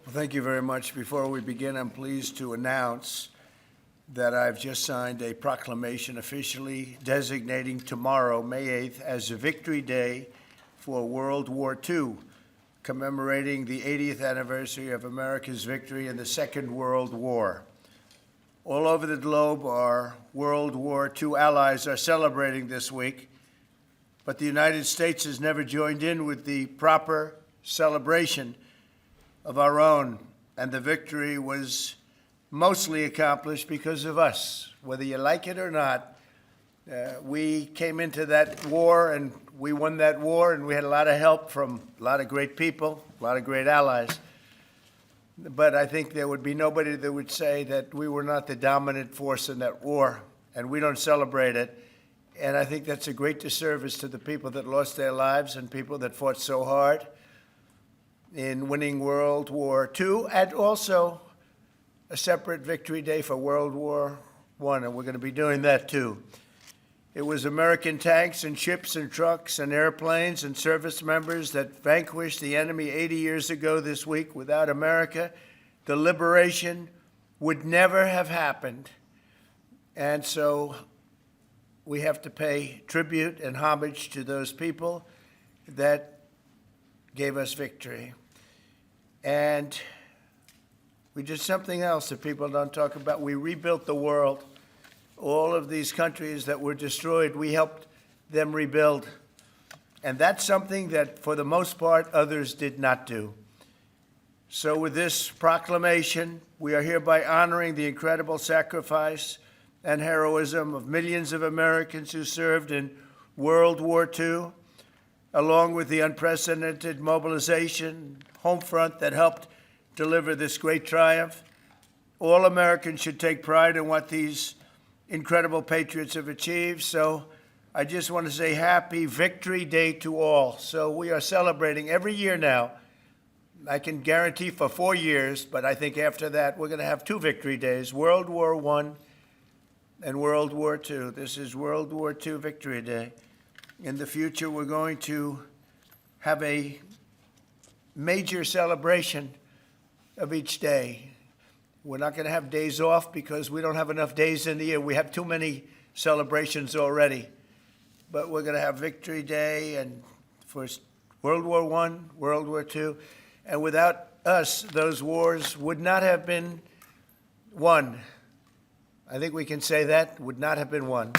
Well, thank you very much. Before we begin, I'm pleased to announce that I've just signed a proclamation officially designating tomorrow, May 8th, as a Victory Day for World War II, commemorating the 80th anniversary of America's victory in the Second World War. All over the globe, our World War II allies are celebrating this week, but the United States has never joined in with the proper celebration of our own, and the victory was mostly accomplished because of us. Whether you like it or not, we came into that war and we won that war, and we had a lot of help from a lot of great people, a lot of great allies. But I think there would be nobody that would say that we were not the dominant force in that war, and we don't celebrate it. And I think that's a great disservice to the people that lost their lives and people that fought so hard in winning World War II, and also a separate Victory Day for World War I, and we're going to be doing that too. It was American tanks and ships and trucks and airplanes and service members that vanquished the enemy 80 years ago this week. Without America, the liberation would never have happened. And so we have to pay tribute and homage to those people that gave us victory. And we did something else that people don't talk about. We rebuilt the world. All of these countries that were destroyed, we helped them rebuild. And that's something that, for the most part, others did not do. So with this proclamation, we are hereby honoring the incredible sacrifice and heroism of millions of Americans who served in World War II, along with the unprecedented mobilization, home front that helped deliver this great triumph. All Americans should take pride in what these incredible patriots have achieved. So I just want to say happy Victory Day to all. So we are celebrating every year now. I can guarantee for 4 years, but I think after that we're going to have 2 Victory Days, World War I and World War II. This is World War II Victory Day. In the future, we're going to have a major celebration of each day. We're not going to have days off because we don't have enough days in the year. We have too many celebrations already. But we're going to have Victory Day and for World War I, World War II. And without us, those wars would not have been won. I think we can say that, would not have been won.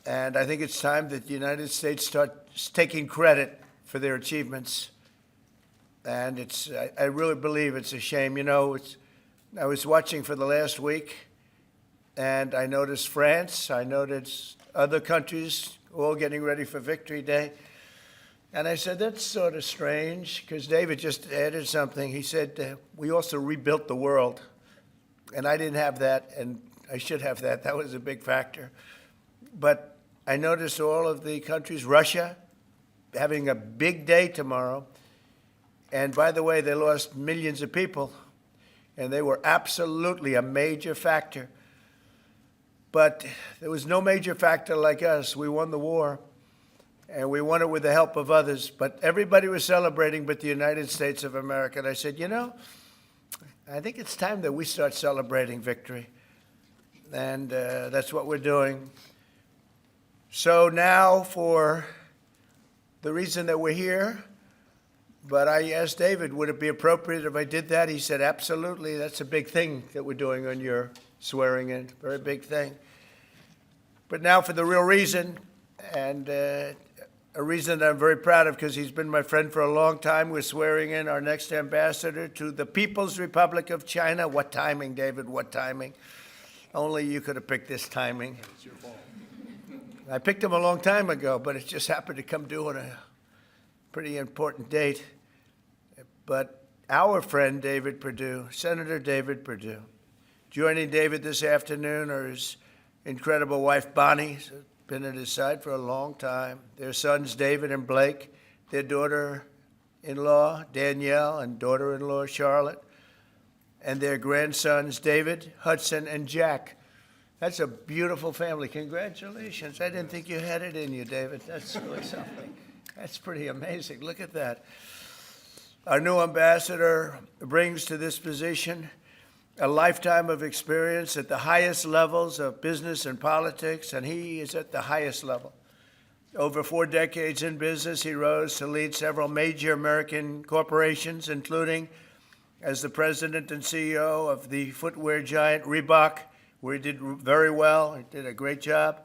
And I think it's time that the United States starts taking credit for their achievements. And I really believe it's a shame. You know, I was watching for the last week, and I noticed France, I noticed other countries all getting ready for Victory Day. And I said, that's sort of strange, because David just added something. He said, we also rebuilt the world. And I didn't have that, and I should have that. That was a big factor. But I noticed all of the countries, Russia, having a big day tomorrow. And by the way, they lost millions of people, and they were absolutely a major factor. But there was no major factor like us. We won the war, and we won it with the help of others. But everybody was celebrating but the United States of America. And I said, you know, I think it's time that we start celebrating victory. And that's what we're doing. So now for the reason that we're here, but I asked David, would it be appropriate if I did that? He said, absolutely. That's a big thing that we're doing on your swearing in, very big thing. But now for the real reason, and a reason that I'm very proud of because he's been my friend for a long time. We're swearing in our next ambassador to the People's Republic of China. What timing, David, what timing? Only you could have picked this timing. It's your fault. I picked him a long time ago, but it just happened to come due on a pretty important date. But our friend David Perdue, Senator David Perdue, joining David this afternoon are his incredible wife Bonnie, who's been at his side for a long time, their sons David and Blake, their daughter-in-law Danielle and daughter-in-law Charlotte, and their grandsons David, Hudson, and Jack. That's a beautiful family. Congratulations. I didn't think you had it in you, David. That's really something. That's pretty amazing. Look at that. Our new ambassador brings to this position a lifetime of experience at the highest levels of business and politics, and he is at the highest level. Over 4 decades in business, he rose to lead several major American corporations, including as the president and CEO of the footwear giant Reebok, where he did very well. He did a great job.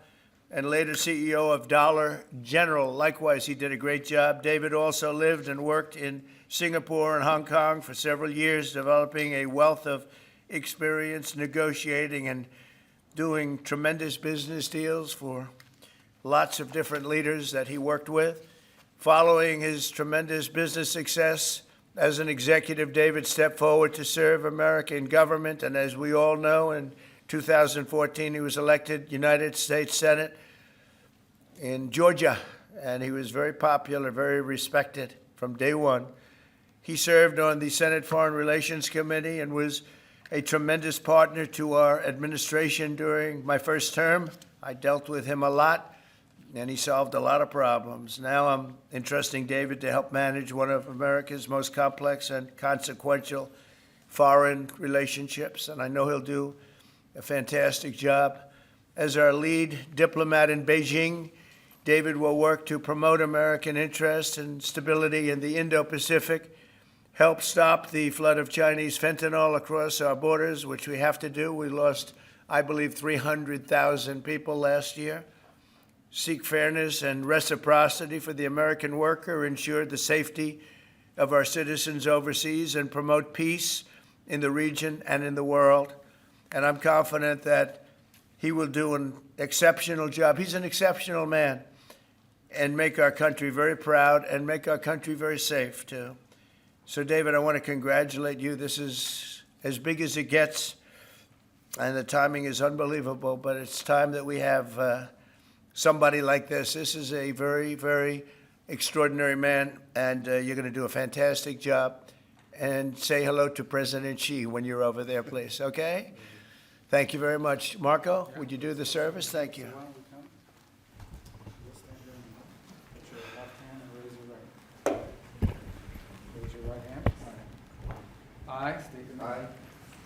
And later CEO of Dollar General. Likewise, he did a great job. David also lived and worked in Singapore and Hong Kong for several years, developing a wealth of experience negotiating and doing tremendous business deals for lots of different leaders that he worked with. Following his tremendous business success as an executive, David stepped forward to serve American government, and as we all know, in 2014, he was elected United States Senate in Georgia, and he was very popular, very respected from day one. He served on the Senate Foreign Relations Committee and was a tremendous partner to our administration during my first term. I dealt with him a lot, and he solved a lot of problems. Now I'm entrusting David to help manage one of America's most complex and consequential foreign relationships, and I know he'll do a fantastic job. As our lead diplomat in Beijing, David will work to promote American interests and stability in the Indo-Pacific, help stop the flood of Chinese fentanyl across our borders, which we have to do. We lost, I believe, 300,000 people last year. Seek fairness and reciprocity for the American worker, ensure the safety of our citizens overseas, and promote peace in the region and in the world. And I'm confident that he will do an exceptional job. He's an exceptional man, and make our country very proud and make our country very safe, too. So, David, I want to congratulate you. This is as big as it gets, and the timing is unbelievable, but it's time that we have somebody like this. This is a very, very extraordinary man, and you're going to do a fantastic job. And say hello to President Xi when you're over there, please, okay? Thank you very much. Marco, would you do the service? Thank you. I, state your name.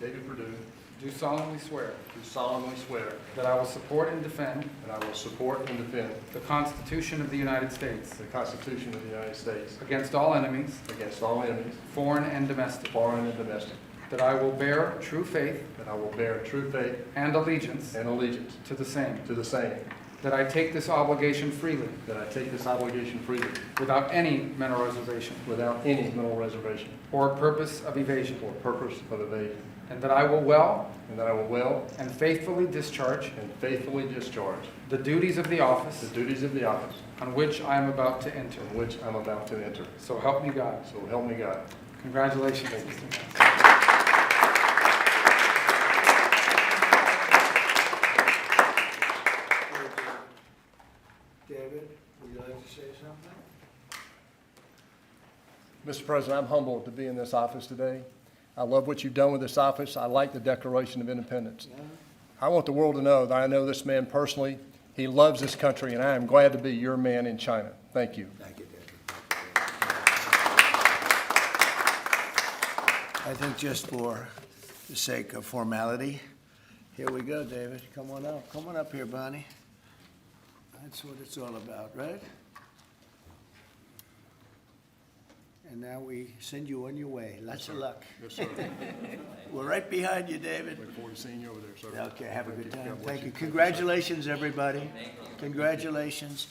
I, David Perdue, Do solemnly swear do solemnly swear that I will support and defend that I will support and defend the Constitution of the United States the Constitution of the United States against all enemies, against all enemies, foreign and domestic, foreign and domestic, that I will bear true faith that I will bear true faith and allegiance and allegiance to the same, to the same, that I take this obligation freely that I take this obligation freely without any mental reservation without any mental reservation or purpose of evasion, or purpose of evasion, and that I will well and that I will well and faithfully discharge and faithfully discharge the duties of the office the duties of the office on which I am about to enter. in which I'm about to enter. So help me God. So help me God. Congratulations. Thank you. Mr. Mayor. David, would you like to say something? Mr. President, I'm humbled to be in this office today. I love what you've done with this office. I like the Declaration of Independence. Yeah. I want the world to know that I know this man personally. He loves this country, and I am glad to be your man in China. Thank you. Thank you, David. I think just for the sake of formality, here we go, David. Come on up. Come on up here, Bonnie. That's what it's all about, right? And now we send you on your way. Lots of luck. Yes, sir. We're right behind you, David. Look forward to seeing you over there, sir. Okay, have a good time. God bless Thank you. you. Congratulations, everybody. Congratulations.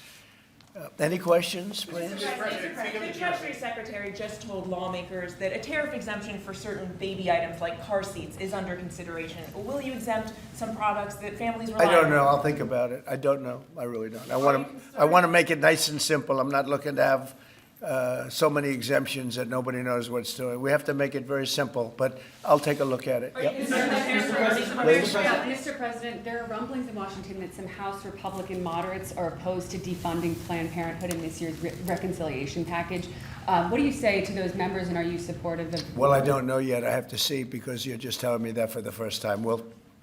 Any questions, please? Mr. President, the Treasury Secretary just told lawmakers that a tariff exemption for certain baby items like car seats is under consideration. Will you exempt some products that families rely I on? don't know. I'll think about it. I don't know. I really don't. I want to make it nice and simple. I'm not looking to have so many exemptions that nobody knows what's doing. We have to make it very simple, but I'll take a look at it. Yep. Mr. President, there are rumblings in Washington that some House Republican moderates are opposed to defunding Planned Parenthood in this year's reconciliation package. What do you say to those members, and are you supportive of? Well, I don't know yet. I have to see because you're just telling me that for the first time.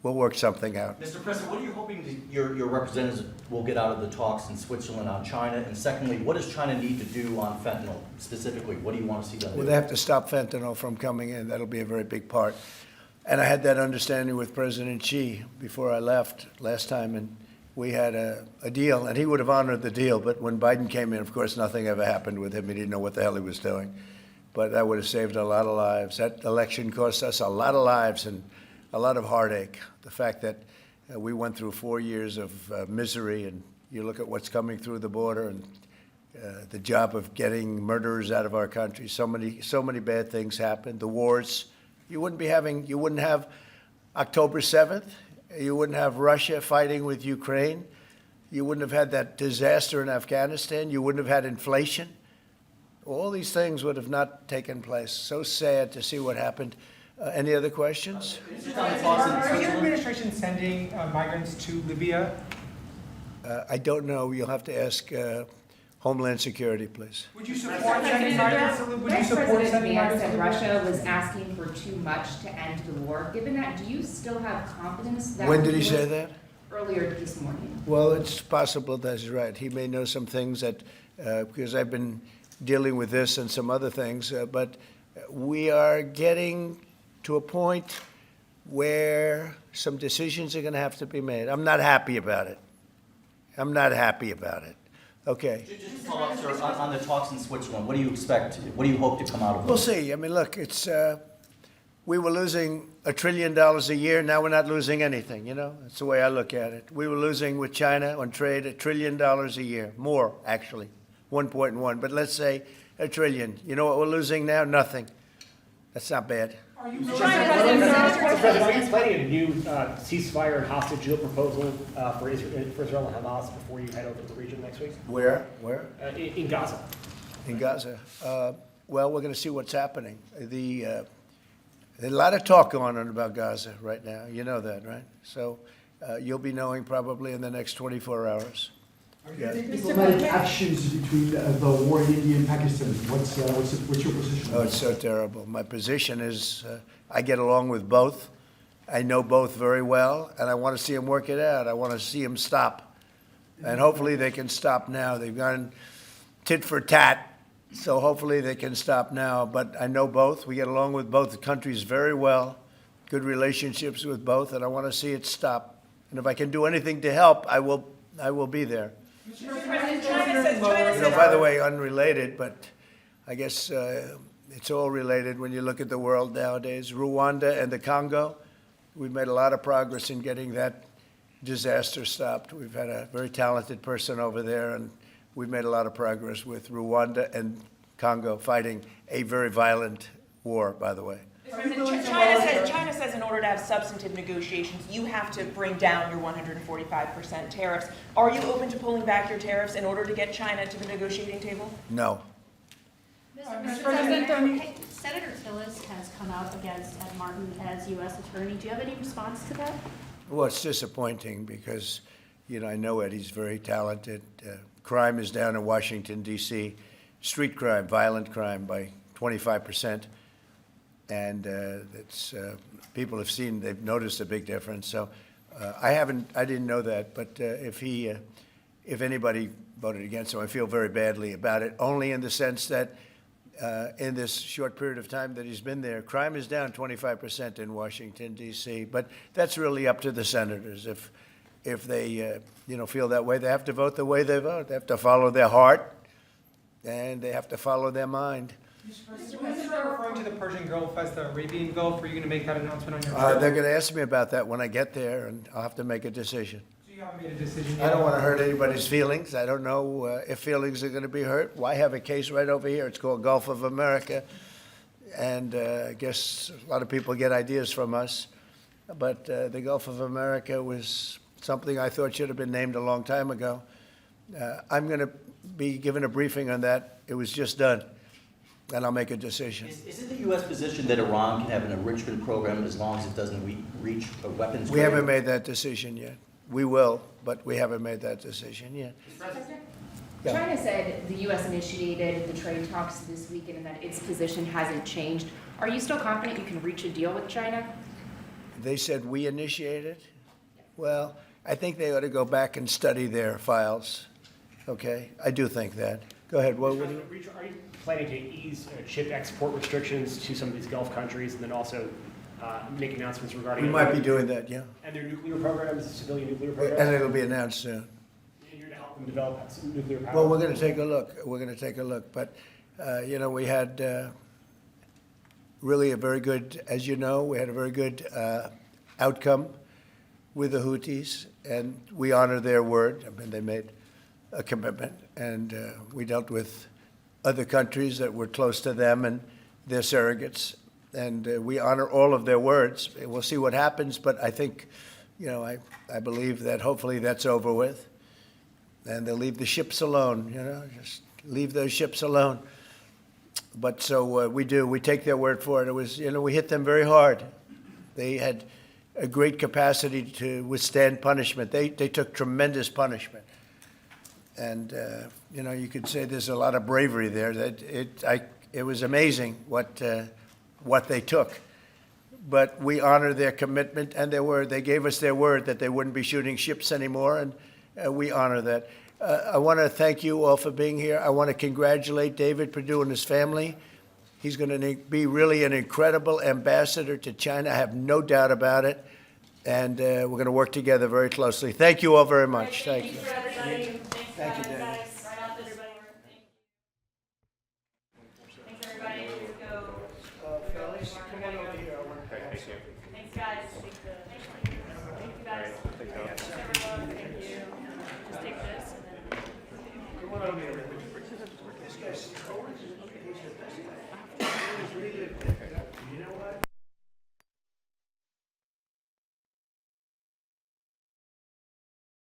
we'll work something out. Mr. President, what are you hoping that your representatives will get out of the talks in Switzerland on China? And secondly, what does China need to do on fentanyl specifically? What do you want to see done? Well, they have to stop fentanyl from coming in. That'll be a very big part. And I had that understanding with President Xi before I left last time, and we had a deal, and he would have honored the deal. But when Biden came in, of course, nothing ever happened with him. He didn't know what the hell he was doing. But that would have saved a lot of lives. That election cost us a lot of lives and a lot of heartache. The fact that we went through 4 years of misery, and you look at what's coming through the border, and the job of getting murderers out of our country. So many bad things happened. The wars. You wouldn't have October 7th. You wouldn't have Russia fighting with Ukraine. You wouldn't have had that disaster in Afghanistan. You wouldn't have had inflation. All these things would have not taken place. So sad to see what happened. Any other questions? Are your administration sending migrants to Libya? I don't know. You'll have to ask Homeland Security, please. Would you support sending migrants to Libya? Would you Vice support President sending Vance migrants to said Libya? Russia was asking for too much to end the war. Given that, do you still have confidence that... When did he say that? Earlier this morning. Well, it's possible that's right. He may know some things that, because I've been dealing with this and some other things, but we are getting to a point where some decisions are going to have to be made. I'm not happy about it. Okay. Just to follow up, sir, on the talks in Switzerland, what do you expect? What do you hope to come out of them? We'll see. I mean, look, it's we were losing $1 trillion a year. Now we're not losing anything. You know, that's the way I look at it. We were losing with China on trade $1 trillion a year, more actually, 1.1. But let's say $1 trillion. You know what we're losing now? Nothing. That's not bad. Are you Mr. President, are you planning a new ceasefire and hostage deal proposal for Israel and Hamas before you head over to the region next week? Where? In Gaza. In Gaza. Well, we're going to see what's happening. There's a lot of talk going on about Gaza right now. You know that, right? So you'll be knowing probably in the next 24 hours. Diplomatic actions between the war in India and Pakistan. What's your position? Oh, it's so terrible. My position is I get along with both. I know both very well, and I want to see them work it out. I want to see them stop. And hopefully they can stop now. They've gone tit for tat, so hopefully they can stop now. But I know both. We get along with both countries very well, good relationships with both, and I want to see it stop. And if I can do anything to help, I will be there. China By the way, unrelated, but I guess it's all related when you look at the world nowadays. Rwanda and the Congo, we've made a lot of progress in getting that disaster stopped. We've had a very talented person over there, and we've made a lot of progress with Rwanda and Congo fighting a very violent war, by the way. China says in order to have substantive negotiations, you have to bring down your 145% tariffs. Are you open to pulling back your tariffs in order to get China to the negotiating table? No. Mr. President, Senator Tillis has come out against Ed Martin as U.S. Attorney. Do you have any response to that? Well, it's disappointing because, you know, I know Eddie's very talented. Crime is down in Washington, D.C. Street crime, violent crime by 25%. And people have seen, they've noticed a big difference. So I didn't know that, but if anybody voted against him, I feel very badly about it, only in the sense that in this short period of time that he's been there, crime is down 25% in Washington, D.C., but that's really up to the senators. If they, feel that way, they have to vote the way they vote. They have to follow their heart, and they have to follow their mind. Mr. President, referring to the Persian Gulf as the Arabian Gulf, are you going to make that announcement on your trip? They're going to ask me about that when I get there, and I'll have to make a decision. So you haven't made a decision I yet? don't want to hurt anybody's feelings. I don't know if feelings are going to be hurt. Why have a case right over here? It's called Gulf of America, and I guess a lot of people get ideas from us. But the Gulf of America was something I thought should have been named a long time ago. I'm going to be given a briefing on that. It was just done. And I'll make a decision. Is it the U.S. position that Iran can have an enrichment program as long as it doesn't reach a weapons? We haven't made that decision yet. We will, but we haven't made that decision yet. Yeah. China said the U.S. initiated the trade talks this weekend and that its position hasn't changed. Are you still confident you can reach a deal with China? They said we initiated? Well, I think they ought to go back and study their files, okay? I do think that. Go ahead, what do you? Are you planning to ease chip export restrictions to some of these Gulf countries, and then also make announcements regarding? We might be doing that, yeah. And their nuclear programs, civilian nuclear programs? And it'll be announced soon. And you're to help them develop some nuclear power? Well, we're going to take a look. We're going to take a look. But, we had really a very good, as you know, we had a very good outcome with the Houthis, and we honor their word. I mean, they made a commitment, and we dealt with other countries that were close to them and their surrogates, and we honor all of their words. We'll see what happens, but I think, I believe that hopefully that's over with, and they'll leave the ships alone, just leave those ships alone. But so we do. We take their word for it. It was, we hit them very hard. They had a great capacity to withstand punishment. They took tremendous punishment. And, you could say there's a lot of bravery there. It was amazing what they took. But we honor their commitment and their word. They gave us their word that they wouldn't be shooting ships anymore, and we honor that. I want to thank you all for being here. I want to congratulate David Perdue and his family. He's going to be really an incredible ambassador to China. I have no doubt about it. And we're going to work together very closely. Thank you all very much. Thank you. Thank you, David. Thanks, everybody. Fellas, come on over here. Thanks, guys. Thank you, guys. Thanks, everyone. Thank you. Just take this and then. Come on over here. This guy's. He's really good.